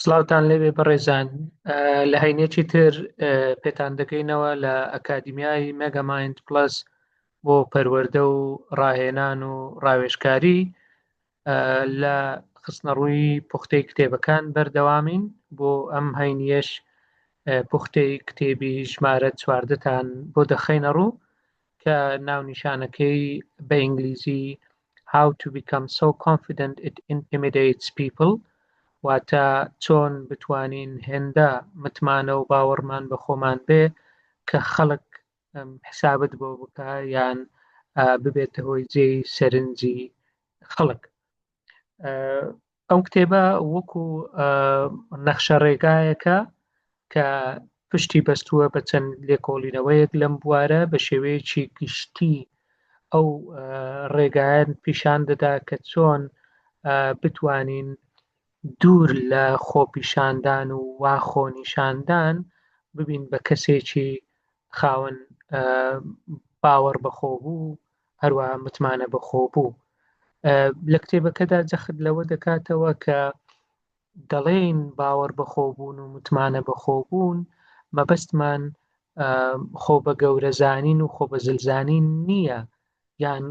سڵاوتان لێبێ بەڕێزان. لە هەینێکی تر پێتان دەکەینەوە لە ئەکادیمیای مێگەمایند پلس بۆ پەروەردە و ڕاهێنان و ڕاوێژکاری لە خستنەڕووی پوختەی کتێبەکان بەردەوامین. بۆ ئەم هەینیەش پوختەی کتێبی ژمارە 14تان بۆ دەخەینە ڕوو کە ناونیشانەکەی بە ئینگلیزی How to become so confident it intimidates people، واتە چۆن بتوانین هێندە متمانە و باوەڕمان بە خۆمان بێ کە خەڵک حسابت بۆ بکە یان ببێتە هۆی جێی سەرنجی خەڵک. ئەو کتێبە وەکو نەخشە ڕێگایەکە کە پشتی بەستووە بە چەند لێکۆڵینەوەیەک لەم بوارە بە شێوەیەکی گشتی ئەو ڕێگایان پیشان دەدا کە چۆن بتوانین دوور لە خۆپیشاندان و وا خۆنیشاندان ببین بە کەسێکی خاوەن باوەڕ بەخۆ بوو، هەروەها متمانە بەخۆ بوو. لە کتێبەکەدا جەخت لەوە دەکاتەوە کە دەڵێن باوەڕ بەخۆبوون و متمانە بەخۆبوون مەبەستمان خۆ بە گەورەزانین و خۆ بە زلزانین نییە، یان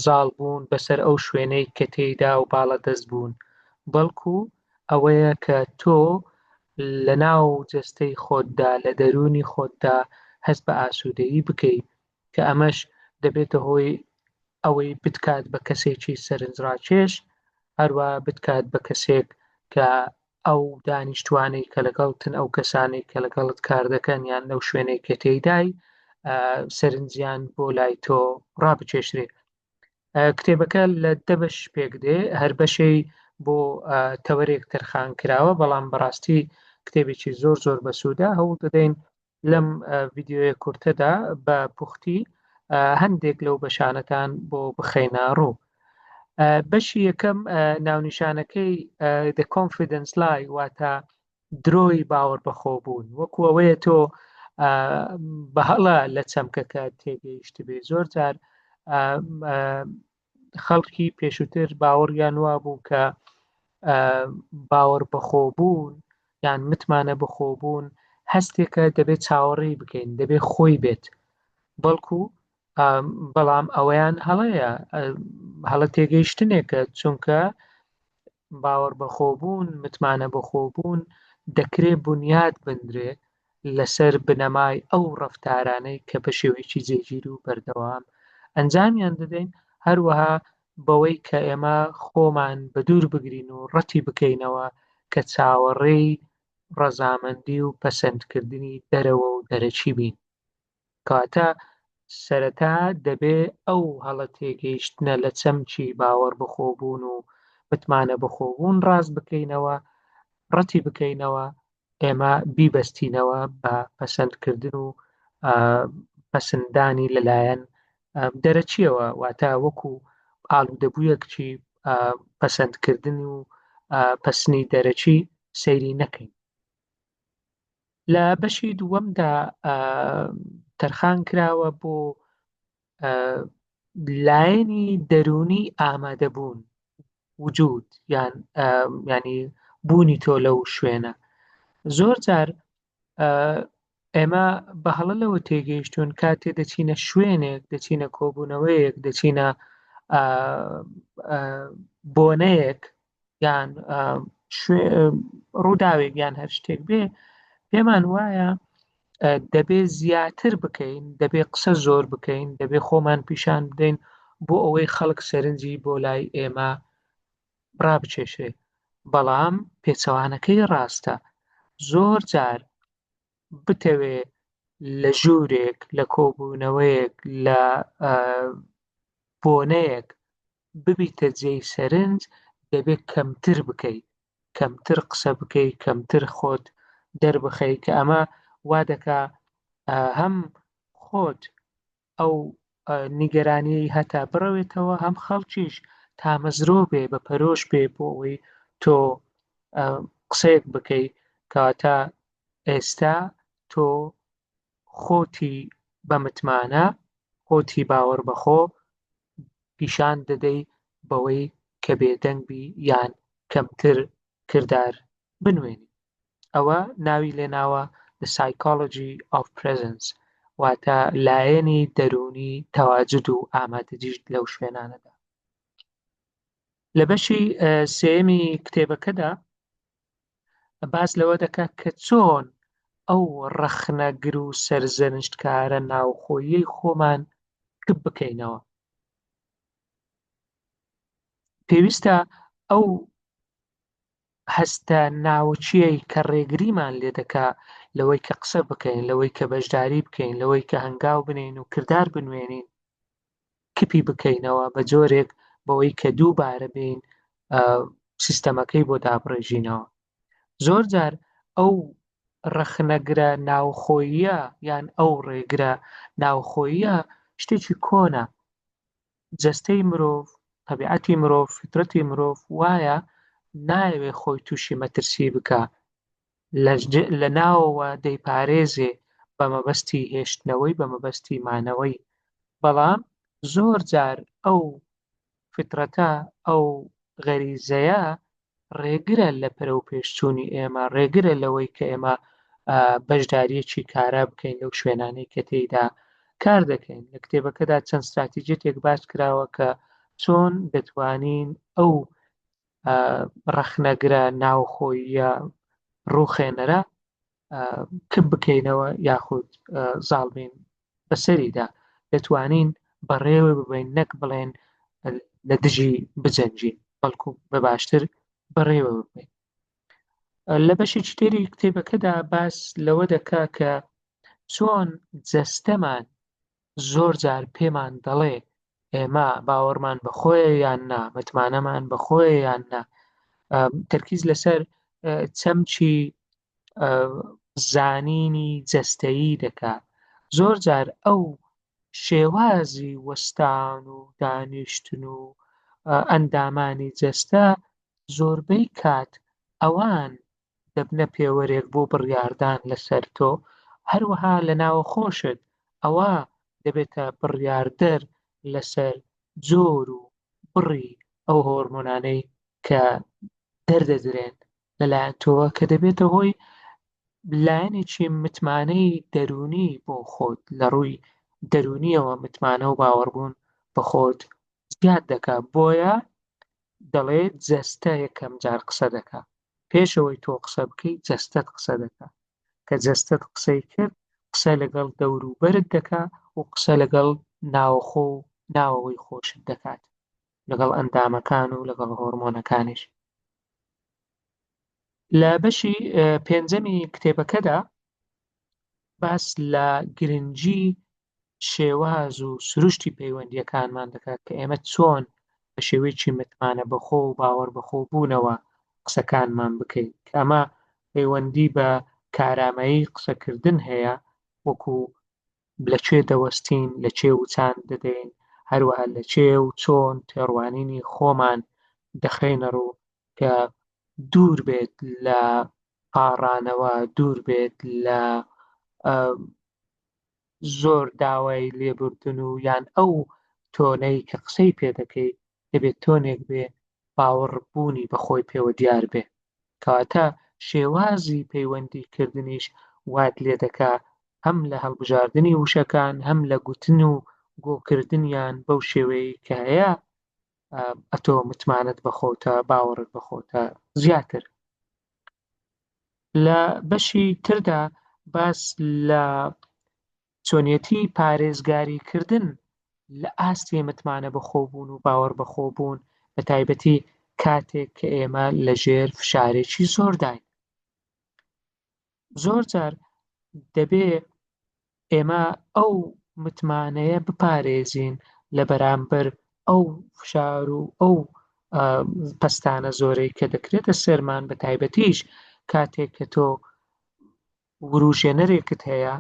زاڵبوون بەسەر ئەو شوێنەی کە تێیدا و باڵە دەست بوون، بەڵکو ئەوەیە کە تۆ لە ناو جەستەی خۆتدا لە دەرونی خۆتدا هەست بە ئاسوودەیی بکەیت کە ئەمەش دەبێتە هۆی ئەوەی بتکات بە کەسێکی سەرنجڕاکێش، هەروە بتکات بە کەسێک کە ئەو دانیشتوانەی کە لەگەڵتن، ئەو کەسانەی کە لەگەڵت کار دەکەن یان لەو شوێنەی کە تێیدای سەرنجیان بۆ لای تۆ ڕابچێشرێ. کتێبەکە لە دەبش پێک دێ، هەر بەشەی بۆ تەوەرێک تەرخان کراوە، بەڵام بەڕاستی کتێبێکی زۆر زۆر بەسوودە. هەوڵ دەدەین لەم ڤیددیۆیە کورتەدا بە پوختی هەندێک لەو بەشانەکان بۆ بخەینە ڕوو. بەشی یەکەم ناونیشانەکەی The Confidence Lie، واتە درۆی باوەڕ بەخۆ بوون، وەکو ئەوەیە تۆ بە هەڵە لە چەمکەکە تێگەیشت بێ. زۆر جار خەڵکی پێشووتر باوەڕیان وا بوو کە باوەڕ بەخۆ بوون یان متمانە بەخۆ بوون هەستێکە دەبێت چاوەڕێی بکەین، دەبێت خۆی بێت، بەڵام ئەوەیان هەڵەیە، هەڵە تێگەیشتنێکە، چونکە باوەڕ بەخۆبوون، متمانە بەخۆبوون دەکرێت بنیاد بندرێ لەسەر بنەمای ئەو ڕەفتارانەی کە بە شێوەیەکی جێگیر و بەردەوام ئەنجامیان دەدەین، هەروەها بەوەی کە ئێمە خۆمان بە دوور بگرین و ڕەتی بکەینەوە کە چاوەڕێی ڕەزامەندی و پەسەندکردنی دەرەوە و دەرەچی بین. کاتە سەرەتا دەبێ ئەو هەڵە تێگەیشتنە لە چەمکی باوەڕ بەخۆبوون و متمانە بەخۆبوون ڕاست بکەینەوە، ڕەتی بکەینەوە، ئێمە بیبەستینەوە بە پەسەندکردن و پەسەندانی لەلایەن دەرەچیەوە، واتە وەکو ئاڵوودەبوویەکی پەسەندکردن و پەسنی دەرەچی سەیری نەکەین. لە بەشی دووەمدا تەرخان کراوە بۆ لایەنی دەرونی ئامادەبوون، وجود ینی بوونی تۆ لەو شوێنە. زۆر جار ئێمە بە هەڵە لەوە تێگەیشتون کاتێ دەچینە شوێنێک، دەچینە کۆبوونەوەیەک، دەچینە بۆنەیەک یان ڕووداوێک یان هەر شتێک بێ، پێمان وایە دەبێ زیاتر بکەین، دەبێ قسە زۆر بکەین، دەبێ خۆمان پیشان بدەین بۆ ئەوەی خەڵک سەرنجی بۆ لای ئێمە ڕابچێشێ. بەڵام پێچەوانەکەی ڕاستە، زۆر جار بتەوێ لە ژوورێک، لە کۆبوونەوەیەک، لە بۆنەیەک ببیتە جێی سەرنج، دەبێت کەمتر بکەیت، کەمتر قسە بکەیت، کەمتر خۆت دەربخەی، کە ئەمە وا دەکا هەم خۆت ئەو نیگەرانی هەتا بڕەوێتەوە، هەم خەڵکیش تامەزرۆ بێ، بە پەرۆش بێ بۆ ئەوەی تۆ قسەیەک بکەی. کەواتە ئێستا تۆ خۆتی بە متمانە، خۆتی باوەڕ بەخۆ پیشان دەدەی بەوەی کە بێدەنگ بی یان کەمتر کردار بنوێنین. ئەوە ناوی لێناوە The Psychology of Presence، واتە لایەنی دەرونی تەواجد و ئامادەجیشت لەو شوێنانەدا. لە بەشی سێمی کتێبەکەدا باس لەوە دەکات کە چۆن ئەو ڕەخنەگر و سەرزەنشتکارە ناوخۆییەی خۆمان کب بکەینەوە. پێویستە ئەو هەستە ناوچیەی کە ڕێگریمان لێ دەکا لەوەی کە قسە بکەین، لەوەی کە بەشداری بکەین، لەوەی کە هەنگاو بنین و کردار بنوێنین، کپی بکەینەوە بە جۆرێک بەوەی کە دووبارە بین سیستەمەکەی بۆ دابڕێژینەوە. زۆر جار ئەو ڕەخنەگرە ناوخۆییە یان ئەو ڕێگرە ناوخۆییە شتێکی کۆنە. جەستەی مرۆڤ، تەبیعەتی مرۆڤ، فیترەتی مرۆڤ وایە نایەوێ خۆی تووشی مەترسی بکە، لە ناوەوە دەیپارێزێ بە مەبەستی هێشتنەوەی، بە مەبەستی مانەوەی. بەڵام زۆر جار ئەو فیترەتە، ئەو غەریزەیە ڕێگرە لە پەرە و پێشچوونی ئێمە، ڕێگرە لەوەی کە ئێمە بەشداریەکی کارا بکەین لەو شوێنانەی کە تێیدا کار دەکەین. لە کتێبەکەدا چەند استراتیجیەتێک باس کراوە کە چۆن دەتوانین ئەو ڕەخنەگرە ناوخۆییە ڕووخێنەرە کب بکەینەوە یاخود زاڵ بین بەسەریدا، دەتوانین بەڕێوە ببین، نەک بڵێن لە دژی بجەنجین، بەڵکو بە باشتر بەڕێوە ببین. لە بەشێکی تێری کتێبەکەدا باس لەوە دەکا کە چۆن جەستەمان زۆر جار پێمان دەڵێ ئێمە باوەڕمان بەخۆیە یان نا، متمانەمان بەخۆیە یان نا. تەرکیز لەسەر چەمچی زانینی جەستەیی دەکات. زۆر جار ئەو شێوازی وەستان و دانیشتن و ئەندامانی جەستە زۆربەی کات ئەوان دەبنە پێوەرێک بۆ بڕیاردان لەسەر تۆ، هەروەها لە ناوەخۆشت ئەوە دەبێتە بڕیاردەر لەسەر جۆر و بڕی ئەو هۆرمۆنانەی کە دەردەدرێن لەلایەن تۆوە، کە دەبێتە هۆی لایەنێکی متمانەی دەرونی بۆ خۆت، لە ڕووی دەرونیەوە متمانە و باوەڕبوون بە خۆت زیاد دەکات. بۆیە دەڵێت جەستە یەکەم جار قسە دەکات. پێشەوەی تۆ قسە بکەیت جەستەت قسە دەکات، کە جەستەت قسەی کرد قسە لەگەڵ دەوروبەرت دەکات و قسە لەگەڵ ناوخۆ و ناوەوەی خۆشت دەکات، لەگەڵ ئەندامەکان و لەگەڵ هۆرمۆنەکانیش. لە بەشی پێنجەمی کتێبەکەدا باس لە گرنگی شێواز و سروشتی پەیوەندیەکانمان دەکات کە ئێمە چۆن بە شێوەیەکی متمانە بەخۆ و باوەڕ بەخۆ بوونەوە قسەکانمان بکەین، کە ئەمە پەیوەندی بە کارامایی قسەکردن هەیە، وەکو لەکوێ دەوەستین، لەکوێ وچان دەدەین، هەروەها لەکوێ و چۆن تێڕوانینی خۆمان دەخەینە ڕوو کە دوور بێت لە پاڕانەوە، دوور بێت لە زۆر داوای لێبوردن و یان ئەو تۆنەی کە قسەی پێ دەکەی دەبێت تۆنێک بێ باوەڕبوونی بەخۆی پێوە دیار بێ، کەواتە شێوازی پەیوەندیکردنیش وات لێ دەکا هەم لە هەڵبژاردننی وشەکان، هەم لە گوتن و گۆکردنیان بەو شێوەیە کە هەیە ئەتۆ متمانت بەخۆتە، باوەڕت بەخۆتە زیاتر. لە بەشی تردا باس لە چۆنیەتی پارێزگاریکردن لە ئاستی متمانە بەخۆبوون و باوەڕ بەخۆبوون، بە تایبەتی کاتێک کە ئێمە لەژێر فشارێکی زۆر داین. زۆر جار دەبێ ئێمە ئەو متمانەیە بپارێزین لە بەرامبەر ئەو فشار و ئەو پەستانە زۆرەی کە دەکرێتە سەرمان، بە تایبەتیش کاتێک کە تۆ وروژێنەرێکت هەیە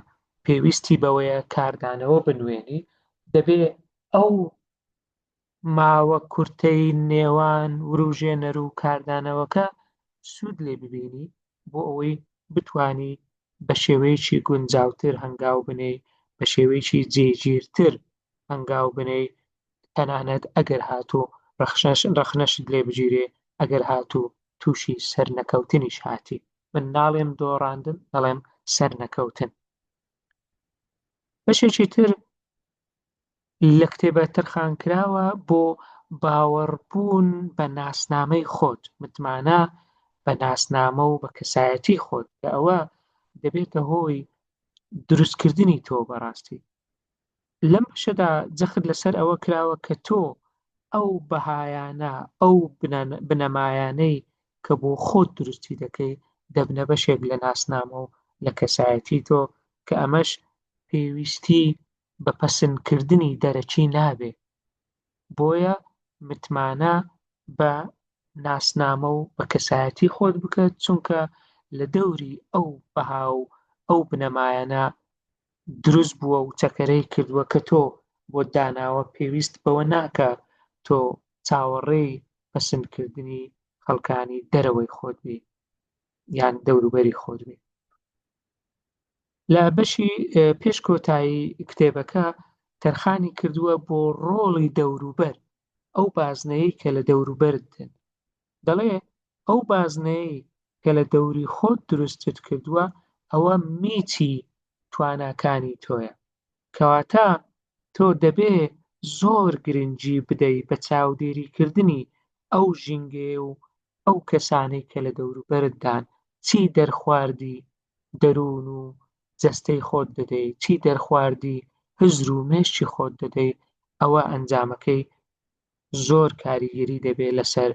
پێویستی بەوەیە کاردانەوە بنوێنی، دەبێ ئەو ماوە کورتەی نێوان وروژێنەر و کاردانەوەکە سوود لێ ببینی بۆ ئەوەی بتوانی بە شێوەیەکی گونجاوتر هەنگاو بنێی، بە شێوەیەکی جێگیرتر هەنگاو بنێی، تەنانەت ئەگەر هاتوو ڕەخنەشت لێ بگیرێ، ئەگەر هاتوو تو تووشی سەرنەکەوتنیش هاتی. من ناڵێم دۆڕاندن، دەڵێم سەرنەکەوتن. بەشێکی تر لە کتێبە تەرخانکراوە بۆ باوەڕبوون بە ناسنامەی خۆت، متمانە بە ناسنامە و بە کەسایەتی خۆت، کە ئەوە دەبێتە هۆی دروستکردنی تۆ بەڕاستی. لەم بەشەدا جەخت لەسەر ئەوە کراوە کە تۆ ئەو بەهایانە، ئەو بنەمایانەی کە بۆ خۆت دروستی دەکەی دەبنە بەشێک لە ناسنامە و لە کەسایەتی تۆ، کە ئەمەش پێویستی بە پەسندکردنی دەرەکی نابێ. بۆیە متمانە بە ناسنامە و بە کەسایەتی خۆت بکات، چونکە لە دەوری ئەو بەها و ئەو بنەمایانە دروست بووە و چەکەرەی کردووە کە تۆ بۆ داناوە پێویست بەوە ناکە تۆ چاوەڕێی پەسندکردنی خەڵکانی دەرەوەی خۆت بی یان دەوروبەری خۆت بی. لە بەشی پێش کۆتایی کتێبەکە تەرخانی کردووە بۆ ڕۆڵی دەوروبەر، ئەو بازنەیەی کە لە دەوروبەرتن. دەڵێ ئەو بازنەیەی کە لە دەوری خۆت دروستت کردووە ئەوە میچی تواناکانی تۆیە، کەواتە تۆ دەبێ زۆر گرنگی بدەی بە چاودێریکردنی ئەو ژینگەیە و ئەو کەسانەی کە لە دەوروبەرتدان چی دەرخواردی دەروون و جەستەی خۆت دەدەی، چی دەرخواردی هزر و مێشکی خۆت دەدەی، ئەوە ئەنجامەکەی زۆر کاریگەری دەبێت لەسەر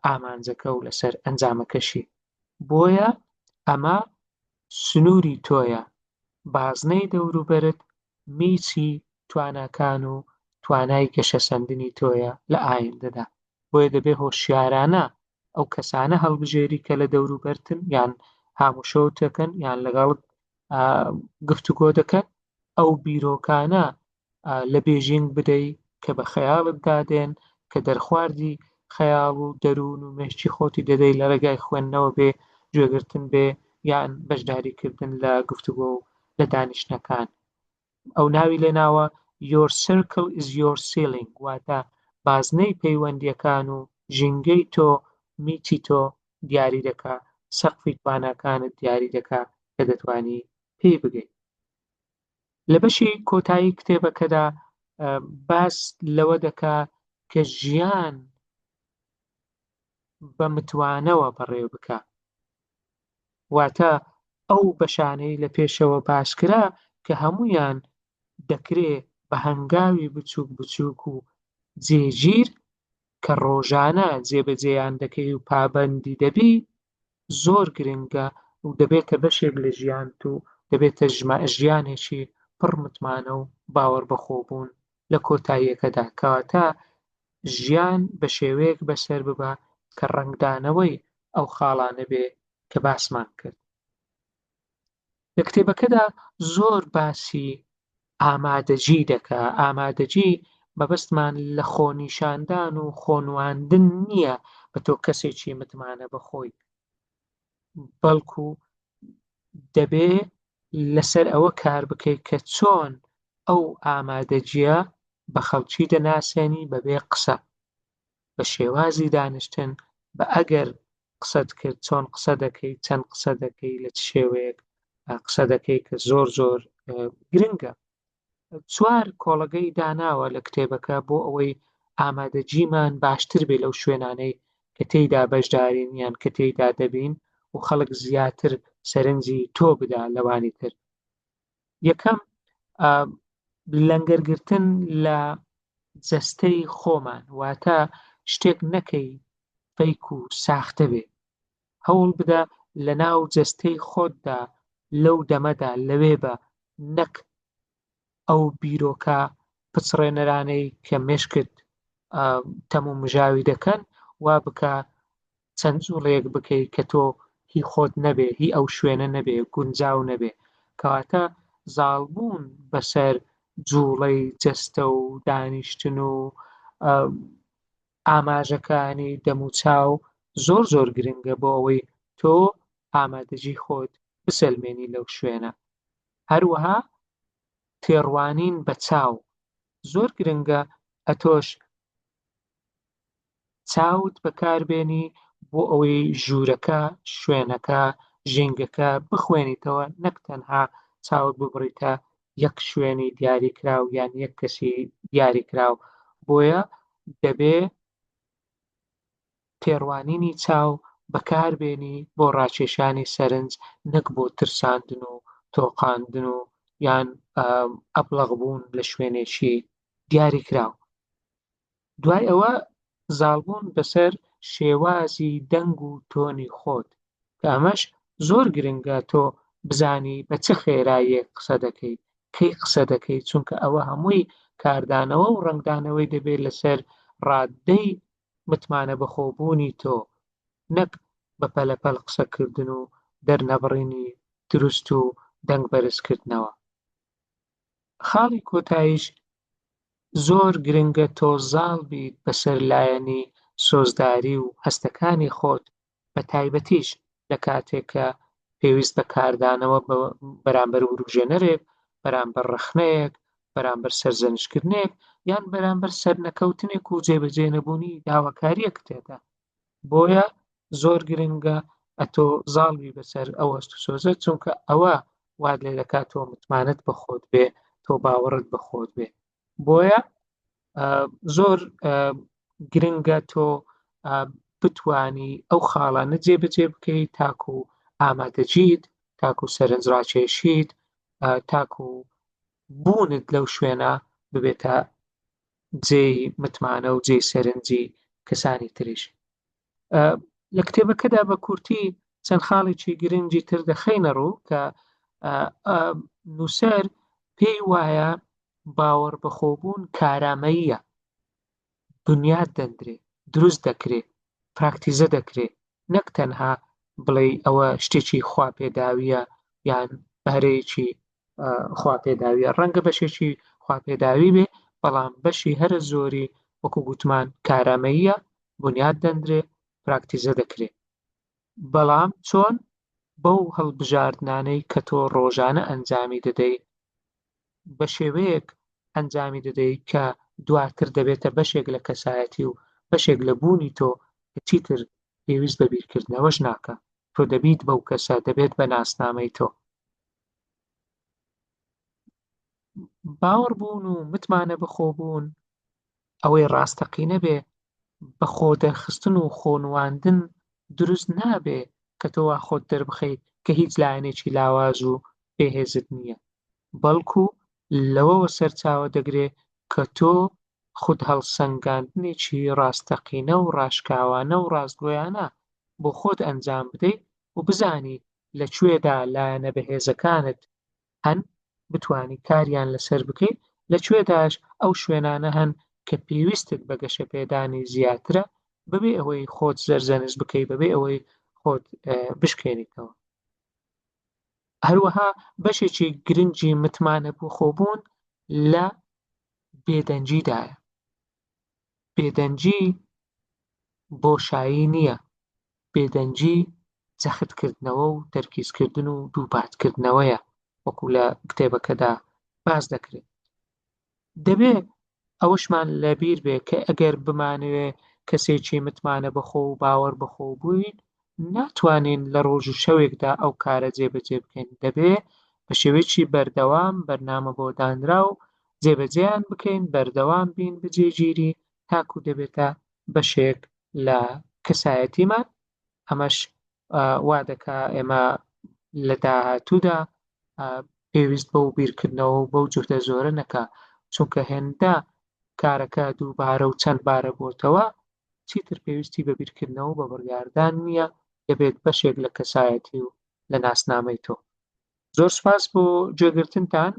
ئامانجەکە و لەسەر ئەنجامەکەشی. بۆیە ئەمە سنووری تۆیە، بازنەی دەوروبەرت میچی تواناکان و توانای گەشەسەندنی تۆیە لە ئایندەدا. بۆیە دەبێ هۆشیارانە ئەو کەسانە هەڵبژێری کە لە دەوروبەرتن یان هاموشەوت دەکەن یان لەگەڵت گفتوگۆ دەکەن، ئەو بیرۆکانە لە بێژینگ بدەی کە بە خەیاڵت دادێن، کە دەرخواردی خەیاڵ و دەروون و مێشتی خۆتی دەدەی لە ڕێگای خوێندنەوە بێ، گوێگرتن بێ یان بەشداریکردن لە گفتوگۆ و لە دانیشتنەکان. ئەو ناوی لێناوە Your circle is your ceiling، واتە بازنەی پەیوەندیەکان و ژینگەی تۆ میچی تۆ دیاری دەکا، سەقفی تواناکانت دیاری دەکا کە دەتوانی پێی بگەیت. لە بەشی کۆتایی کتێبەکەدا باس لەوە دەکا کە ژیان بە متوانەوە بەڕێ بکە، واتە ئەو بەشانەی لە پێشەوە باسکرا کە هەمویان دەکرێ بە هەنگاوی بچووک بچووک و جێگیر کە ڕۆژانە جێبەجێیان دەکەی و پابەندی دەبی، زۆر گرنگە و دەبێتە بەشێک لە ژیانت و دەبێتە ژیانێکی پڕ متمانە و باوەڕ بەخۆبوون لە کۆتاییەکەدا، کەواتە ژیان بە شێوەیەک بەسەر ببە کە ڕەنگدانەوەی ئەو خاڵانە بێ کە باسمان کرد. لە کتێبەکەدا زۆر باسی ئامادەجی دەکا. ئامادەجی مەبەستمان لە خۆنیشاندان و خۆنواندن نییە بە تۆ کەسێکی متمانە بەخۆی، بەڵکو دەبێ لەسەر ئەوە کار بکەیت کە چۆن ئەو ئامادەجیە بە خەڵکی دەناسێنی بەبێ قسە، بە شێوازی دانیشتن، بە ئەگەر قسەت کرد چۆن قسە دەکەی، چەند قسە دەکەی، لە چ شێوەیەک قسە دەکەی کە زۆر زۆر گرنگە. 4 کۆڵگەی داناوە لە کتێبەکە بۆ ئەوەی ئامادەجیمان باشتر بێ لەو شوێنانەی کە تێیدا بەشدارین یان کە تێیدا دەبین و خەڵک زیاتر سەرنجی تۆ بدا لەوانی تر. یەکەم لەنگەرگرتن لە جەستەی خۆمان، واتە شتێک نەکەی فەیک و ساختە بێ، هەوڵ بدە لە ناو جەستەی خۆتدا لەو دەمەدا لەوێ بە، نەک ئەو بیرۆکە پچڕێنەرانەی کە مێشکت تەموو مژاوی دەکەن وا بکە چەند جوڵەیەک بکەی کە تۆ هی خۆت نەبێ، هی ئەو شوێنە نەبێ، گونجاو نەبێ، کەواتە زاڵبوون بەسەر جوڵەی جەستە و دانیشتن و ئاماژەکانی دەموچاو زۆر زۆر گرنگە بۆ ئەوەی تۆ ئامادەجی خۆت بسەلمێنی لەو شوێنە. هەروەها تێڕوانین بە چاو زۆر گرنگە، ئەتۆش چاوت بەکاربێنی بۆ ئەوەی ژوورەکە، شوێنەکە، ژینگەکە بخوێنیتەوە، نەک تەنها چاوت ببڕیتە یەک شوێنی دیاریکراو یان یەک کەسی دیاریکراو. بۆیە دەبێ تێڕوانینی چاو بەکاربێنی بۆ ڕاکێشانی سەرنج، نەک بۆ ترساندن و تۆقاندن و یان ئەبلەغبوون لە شوێنێکی دیاریکراو. دوای ئەوە زاڵبوون بەسەر شێوازی دەنگ و تۆنی خۆت، کە ئەمەش زۆر گرنگە تۆ بزانی بە چه خێراییەک قسە دەکەی، کەی قسە دەکەی، چونکە ئەوە هەمووی کاردانەوە و ڕەنگدانەوەی دەبێت لەسەر ڕاددەی متمانە بەخۆبوونی تۆ، نەک بە پەلەپەل قسەکردن و دەرنەبڕینی دروست و دەنگ بەرزکردنەوە. خاڵی کۆتاییش زۆر گرنگە تۆ زاڵ بیت بەسەر لایەنی سۆزداری و هەستەکانی خۆت، بە تایبەتیش لە کاتێک کە پێویست بە کاردانەوە بەرامبەر وروژێنەرێک، بەرامبەر ڕخنەیەک، بەرامبەر سەرزەنشکردنێک یان بەرامبەر سەرنەکەوتنێک و جێبەجێ نەبوونی داواکاریەک تێدا. بۆیە زۆر گرنگە ئەتۆ زاڵ بی بەسەر ئەو هەست و سۆزە، چونکە ئەوە وات لێ دەکات تۆ متمانەت بە خۆت بێ، تۆ باوەڕت بە خۆت بێ. بۆیە زۆر گرنگە تۆ بتوانی ئەو خاڵانە جێبەجێ بکەیت تاکو ئامادەجیت، تاکو سەرنجڕاکێشیت، تاکو بوونت لەو شوێنە ببێتە جێی متمانە و جێی سەرنجی کەسانی تریش. لە کتێبەکەدا بە کورتی چەند خاڵێکی گرنگی تر دەخەینە ڕوو کە نووسەر پێی وایە باوەڕ بەخۆبوون کارامەییە، بنیاد دەندرێ، دروست دەکرێ، پراکتیزە دەکرێ، نەک تەنها بڵێ ئەوە شتێکی خواپێداویە یان بەهرەیەکی خواپێداویە. ڕەنگە بەشێکی خواپێداوی بێ، بەڵام بەشی هەرە زۆری وەکو گوتمان کارامەییە، بنیاد دەندرێ، پراکتیزە دەکرێ. بەڵام چۆن؟ بەو هەڵبژاردنانەی کە تۆ ڕۆژانە ئەنجامی دەدەی، بە شێوەیەک ئەنجامی دەدەی کە دواتر دەبێتە بەشێک لە کەسایەتی و بەشێک لە بوونی تۆ، کە چیتر پێویست بە بیرکردنەوەش ناکە، تۆ دەبیت بەو کەسە، دەبێت بە ناسنامەی تۆ. باوەڕبوون و متمانە بەخۆبوون ئەوەی ڕاستەقینە بێ، بە خۆدەرخستن و خۆنواندن دروست نابێ کە تۆ وا خۆت دەربخەیت کە هیچ لایەنێکی لاواز و بێهێزت نییە، بەڵکو لەوەوە سەرچاوە دەگرێ کە تۆ خود هەڵسەنگاندنێکی ڕاستەقینە و ڕاشکاوانە و ڕاستگۆیانە بۆ خۆت ئەنجام بدەیت و بزانی لەکوێدا لایەنە بەهێزەکانت هەن، بتوانی کاریان لەسەر بکەیت، لەکوێداش ئەو شوێنانە هەن کە پێویستت بە گەشەپێدانی زیاترە، بەبێ ئەوەی خۆت زەرزەنج بکەیت، بەبێ ئەوەی خۆت بشکێنیتەوە. هەروەها بەشێکی گرنگی متمانە بەخۆبوون لە بێدەنجیدایە. بێدەنجی بۆشایی نییە، بێدەنجی جەختکردنەوە و تەرکیزکردن و دووپاتکردنەوەیە، وەکو لە کتێبەکەدا باس دەکرێت. دەبێ ئەوەشمان لەبیر بێ کە ئەگەر بمانوێ کەسێکی متمانە بەخۆ و باوەڕ بەخۆ بووین، ناتوانین لە ڕۆژ و شەوێکدا ئەو کارە جێبەجێ بکەین. دەبێ بە شێوەیەکی بەردەوام بەرنامە بۆ دانرا و جێبەجێیان بکەین، بەردەوام بین بجێگیری، تاکو دەبێتە بەشێک لە کەسایەتیمان. ئەمەش وا دەکا ئێمە لە داهاتوودا پێویست بەو بیرکردنەوە و بەو جوهدە زۆرە نەکا، چونکە هێندە کارەکە دووبارە و چەند بارە بۆتەوە، چیتر پێویستی بە بیرکردنەوە و بە بڕیاردان نییە، دەبێت بەشێک لە کەسایەتی و لە ناسنامەی تۆ. زۆر سوپاس بۆ گوێگرتنتان.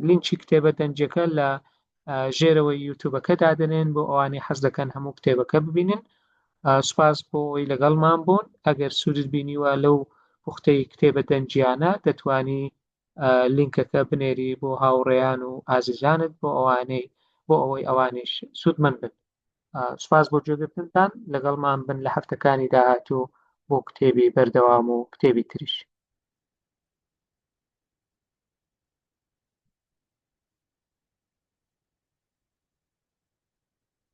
لینکی کتێبە دەنجەکە لە ژێرەوەی یوتیوبەکە دادەنێن بۆ ئەوانەی حەز دەکەن هەموو کتێبەکە ببینن. سوپاس بۆ ئەوەی لەگەڵمان بوون. ئەگەر سوودت بینیوە لەو پوختەی کتێبە دەنجیانە، دەتوانی لینکەکە بنێری بۆ هاوڕێیان و ئازیزانت بۆ ئەوەی ئەوانیش سوودمەند بن. سوپاس بۆ گوێگرتنتان. لەگەڵمان بن لە هەفتەکانی داهاتوو بۆ کتێبی بەردەوام و کتێبی تریش.